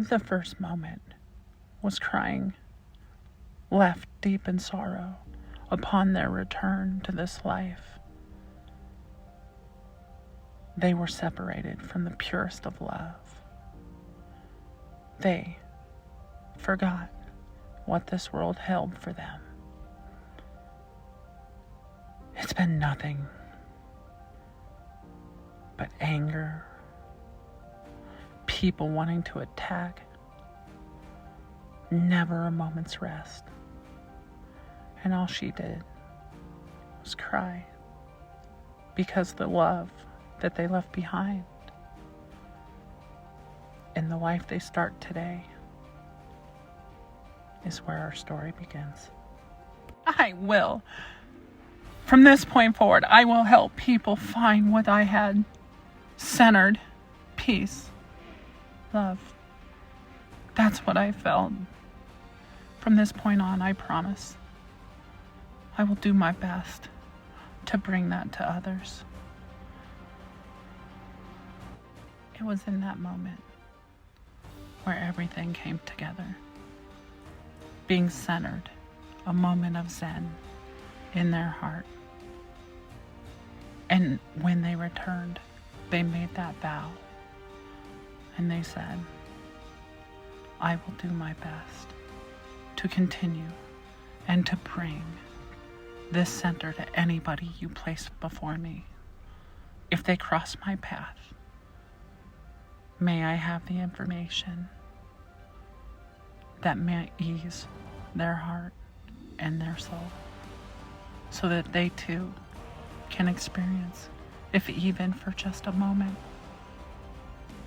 the first moment was crying, left deep in sorrow upon their return to this life. They were separated from the purest of love. They forgot what this world held for them. It's been nothing but anger, people wanting to attack, never a moment's rest. And all she did was cry because the love that they left behind and the life they start today is where our story begins. From this point forward, I will help people find what I had: centered, peace, love. That's what I felt. From this point on, I promise I will do my best to bring that to others. It was in that moment where everything came together. Being centered, a moment of Zen in their heart. And when they returned, they made that vow. And they said, I will do my best to continue and to bring this center to anybody you place before me. If they cross my path, may I have the information that may ease their heart and their soul, so that they too can experience, if even for just a moment,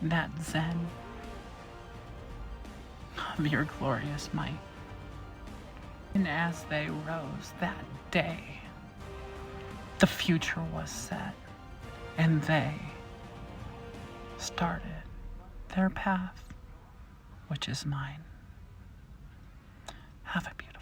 that Zen of your glorious might. And as they rose that day, the future was set, and they started their path, which is mine. Have a beautiful